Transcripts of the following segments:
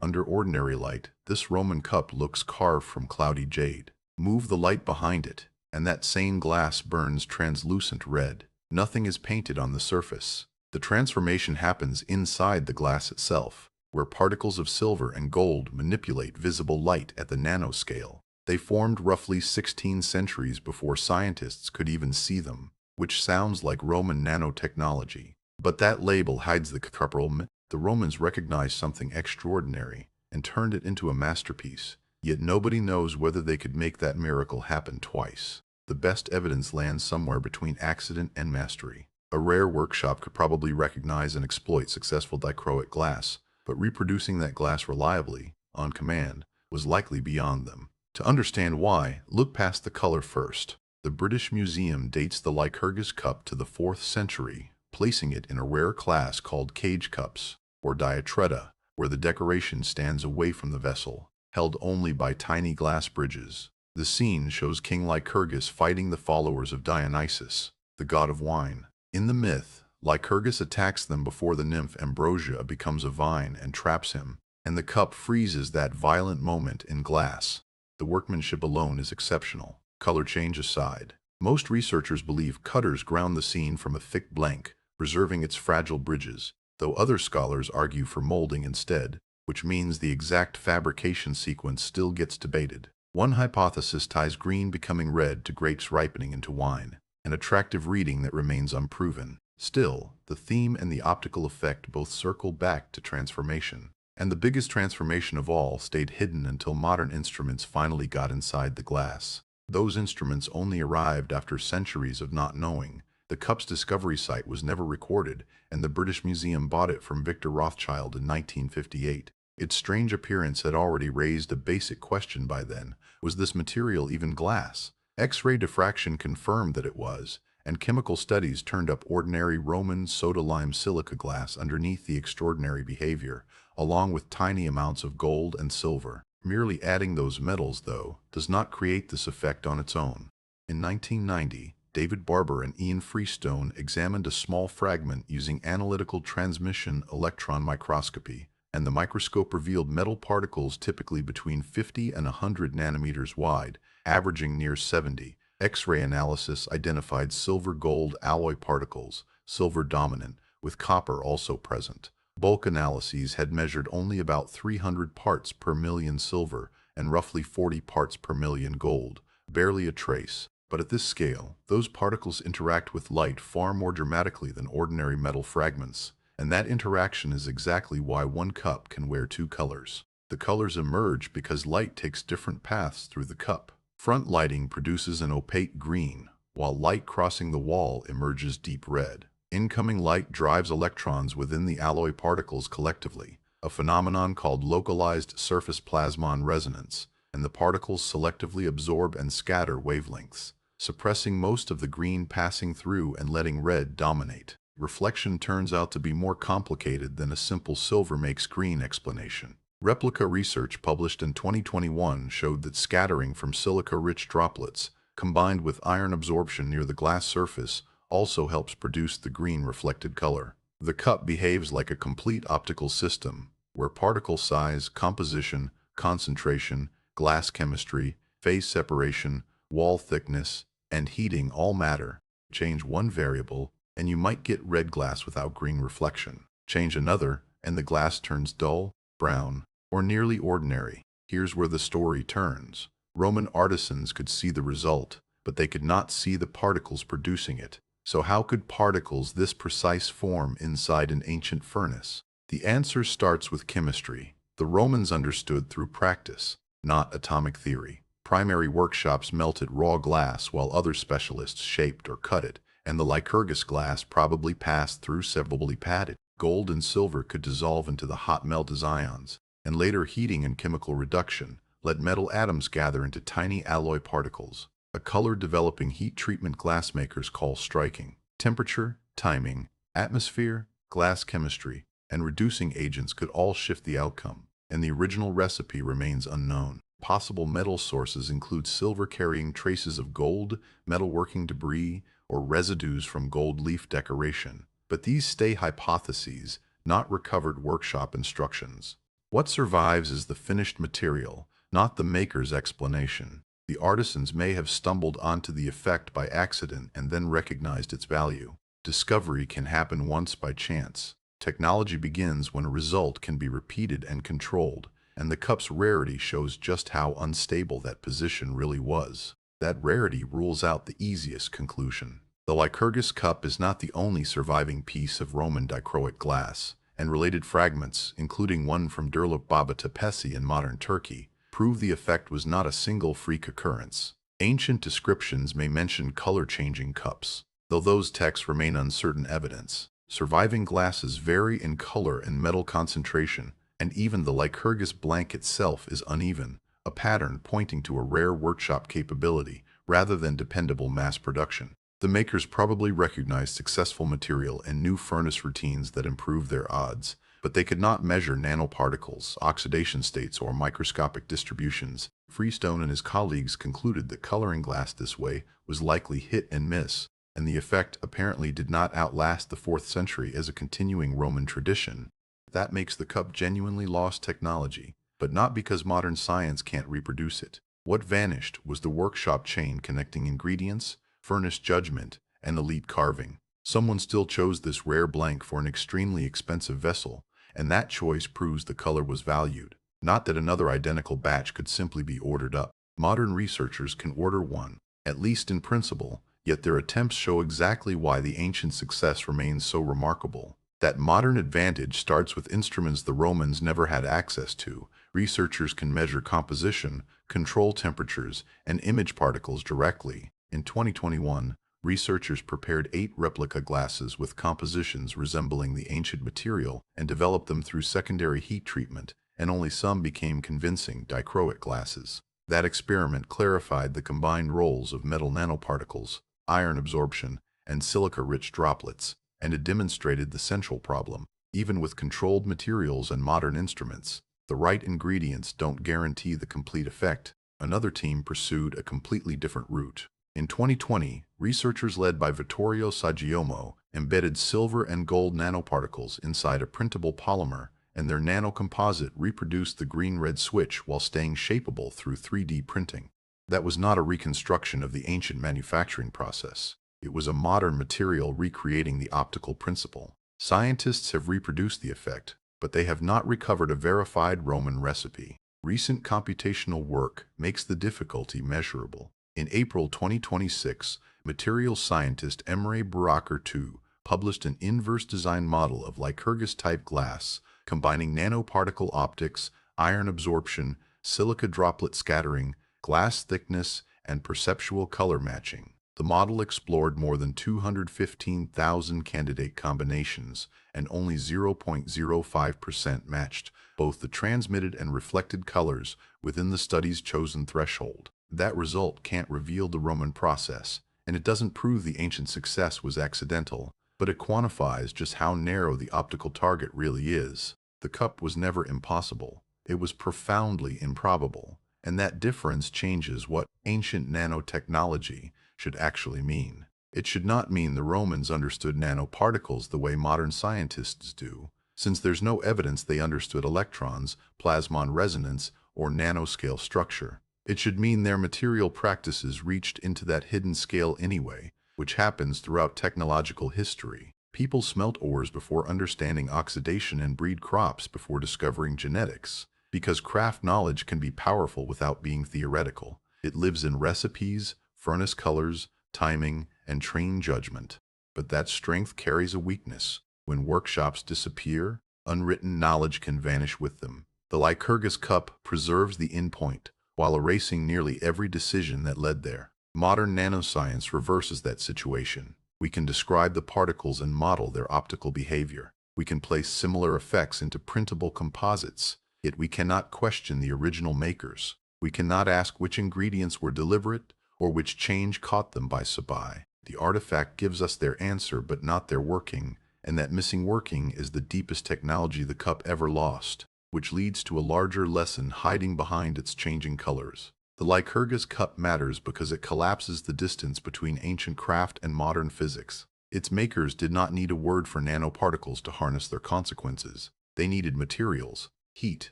Under ordinary light, this Roman cup looks carved from cloudy jade. Move the light behind it, and that same glass burns translucent red. Nothing is painted on the surface. The transformation happens inside the glass itself, where particles of silver and gold manipulate visible light at the nanoscale. They formed roughly 16 centuries before scientists could even see them, which sounds like Roman nanotechnology. But that label hides the culprit. The Romans recognized something extraordinary and turned it into a masterpiece, yet nobody knows whether they could make that miracle happen twice. The best evidence lands somewhere between accident and mastery. A rare workshop could probably recognize and exploit successful dichroic glass, but reproducing that glass reliably, on command, was likely beyond them. To understand why, look past the color first. The British Museum dates the Lycurgus Cup to the 4th century, placing it in a rare class called cage cups, or diatreta, where the decoration stands away from the vessel, held only by tiny glass bridges. The scene shows King Lycurgus fighting the followers of Dionysus, the god of wine. In the myth, Lycurgus attacks them before the nymph Ambrosia becomes a vine and traps him, and the cup freezes that violent moment in glass. The workmanship alone is exceptional. Color change aside, most researchers believe cutters ground the scene from a thick blank, preserving its fragile bridges, though other scholars argue for molding instead, which means the exact fabrication sequence still gets debated. One hypothesis ties green becoming red to grapes ripening into wine, an attractive reading that remains unproven. Still, the theme and the optical effect both circle back to transformation. And the biggest transformation of all stayed hidden until modern instruments finally got inside the glass. Those instruments only arrived after centuries of not knowing. The cup's discovery site was never recorded, and the British Museum bought it from Victor Rothschild in 1958. Its strange appearance had already raised a basic question by then. Was this material even glass? X-ray diffraction confirmed that it was, and chemical studies turned up ordinary Roman soda-lime silica glass underneath the extraordinary behavior, along with tiny amounts of gold and silver. Merely adding those metals, though, does not create this effect on its own. In 1990, David Barber and Ian Freestone examined a small fragment using analytical transmission electron microscopy, and the microscope revealed metal particles typically between 50 and 100 nanometers wide, averaging near 70. X-ray analysis identified silver-gold alloy particles, silver dominant, with copper also present. Bulk analyses had measured only about 300 parts per million silver and roughly 40 parts per million gold, barely a trace. But at this scale, those particles interact with light far more dramatically than ordinary metal fragments, and that interaction is exactly why one cup can wear two colors. The colors emerge because light takes different paths through the cup. Front lighting produces an opaque green, while light crossing the wall emerges deep red. Incoming light drives electrons within the alloy particles collectively, a phenomenon called localized surface plasmon resonance, and the particles selectively absorb and scatter wavelengths, suppressing most of the green passing through and letting red dominate. Reflection turns out to be more complicated than a simple silver makes green explanation. Replica research published in 2021 showed that scattering from silica-rich droplets, combined with iron absorption near the glass surface, also helps produce the green reflected color. The cup behaves like a complete optical system, where particle size, composition, concentration, glass chemistry, phase separation, wall thickness, and heating all matter. Change one variable, and you might get red glass without green reflection. Change another, and the glass turns dull, brown, or nearly ordinary. Here's where the story turns. Roman artisans could see the result, but they could not see the particles producing it. So how could particles this precise form inside an ancient furnace? The answer starts with chemistry. The Romans understood through practice, not atomic theory. Primary workshops melted raw glass while other specialists shaped or cut it, and the Lycurgus glass probably passed through severally padded. Gold and silver could dissolve into the hot melt as ions, and later heating and chemical reduction let metal atoms gather into tiny alloy particles, a color-developing heat treatment glassmakers call striking. Temperature, timing, atmosphere, glass chemistry, and reducing agents could all shift the outcome, and the original recipe remains unknown. Possible metal sources include silver carrying traces of gold, metalworking debris, or residues from gold leaf decoration, but these stay hypotheses, not recovered workshop instructions. What survives is the finished material, not the maker's explanation. The artisans may have stumbled onto the effect by accident and then recognized its value. Discovery can happen once by chance. Technology begins when a result can be repeated and controlled, and the cup's rarity shows just how unstable that position really was. That rarity rules out the easiest conclusion. The Lycurgus Cup is not the only surviving piece of Roman dichroic glass, and related fragments, including one from Baba Tepesi in modern Turkey, prove the effect was not a single freak occurrence. Ancient descriptions may mention color-changing cups, though those texts remain uncertain evidence. Surviving glasses vary in color and metal concentration, and even the Lycurgus blank itself is uneven, a pattern pointing to a rare workshop capability rather than dependable mass production. The makers probably recognized successful material and new furnace routines that improved their odds, but they could not measure nanoparticles, oxidation states, or microscopic distributions. Freestone and his colleagues concluded that coloring glass this way was likely hit and miss, and the effect apparently did not outlast the 4th century as a continuing Roman tradition. That makes the cup genuinely lost technology, but not because modern science can't reproduce it. What vanished was the workshop chain connecting ingredients, furnace judgment, and elite carving. Someone still chose this rare blank for an extremely expensive vessel, and that choice proves the color was valued. Not that another identical batch could simply be ordered up. Modern researchers can order one, at least in principle, yet their attempts show exactly why the ancient success remains so remarkable. That modern advantage starts with instruments the Romans never had access to. Researchers can measure composition, control temperatures, and image particles directly. In 2021, researchers prepared 8 replica glasses with compositions resembling the ancient material and developed them through secondary heat treatment, and only some became convincing dichroic glasses. That experiment clarified the combined roles of metal nanoparticles, iron absorption, and silica-rich droplets, and it demonstrated the central problem. Even with controlled materials and modern instruments, the right ingredients don't guarantee the complete effect. Another team pursued a completely different route. In 2020, researchers led by Vittorio Saggiomo embedded silver and gold nanoparticles inside a printable polymer, and their nanocomposite reproduced the green-red switch while staying shapeable through 3D printing. That was not a reconstruction of the ancient manufacturing process. It was a modern material recreating the optical principle. Scientists have reproduced the effect, but they have not recovered a verified Roman recipe. Recent computational work makes the difficulty measurable. In April 2026, material scientist Emre Barakar II published an inverse design model of Lycurgus-type glass, combining nanoparticle optics, iron absorption, silica droplet scattering, glass thickness, and perceptual color matching. The model explored more than 215,000 candidate combinations, and only 0.05% matched both the transmitted and reflected colors within the study's chosen threshold. That result can't reveal the Roman process, and it doesn't prove the ancient success was accidental, but it quantifies just how narrow the optical target really is. The cup was never impossible. It was profoundly improbable, and that difference changes what ancient nanotechnology should actually mean. It should not mean the Romans understood nanoparticles the way modern scientists do, since there's no evidence they understood electrons, plasmon resonance, or nanoscale structure. It should mean their material practices reached into that hidden scale anyway, which happens throughout technological history. People smelt ores before understanding oxidation and breed crops before discovering genetics, because craft knowledge can be powerful without being theoretical. It lives in recipes, furnace colors, timing, and trained judgment. But that strength carries a weakness. When workshops disappear, unwritten knowledge can vanish with them. The Lycurgus Cup preserves the endpoint, while erasing nearly every decision that led there. Modern nanoscience reverses that situation. We can describe the particles and model their optical behavior. We can place similar effects into printable composites, yet we cannot question the original makers. We cannot ask which ingredients were deliberate or which change caught them by surprise. The artifact gives us their answer but not their working, and that missing working is the deepest technology the cup ever lost, which leads to a larger lesson hiding behind its changing colors. The Lycurgus Cup matters because it collapses the distance between ancient craft and modern physics. Its makers did not need a word for nanoparticles to harness their consequences. They needed materials, heat,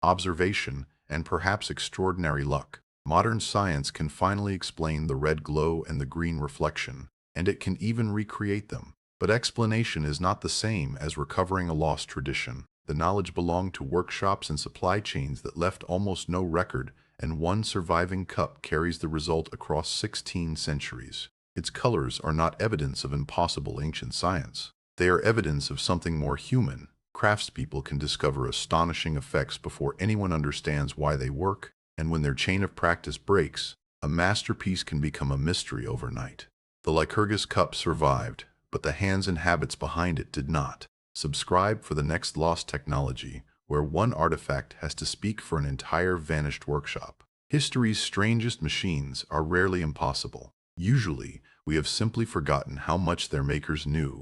observation, and perhaps extraordinary luck. Modern science can finally explain the red glow and the green reflection, and it can even recreate them. But explanation is not the same as recovering a lost tradition. The knowledge belonged to workshops and supply chains that left almost no record, and one surviving cup carries the result across 16 centuries. Its colors are not evidence of impossible ancient science. They are evidence of something more human. Craftspeople can discover astonishing effects before anyone understands why they work, and when their chain of practice breaks, a masterpiece can become a mystery overnight. The Lycurgus Cup survived, but the hands and habits behind it did not. Subscribe for the next lost technology, where one artifact has to speak for an entire vanished workshop. History's strangest machines are rarely impossible. Usually, we have simply forgotten how much their makers knew.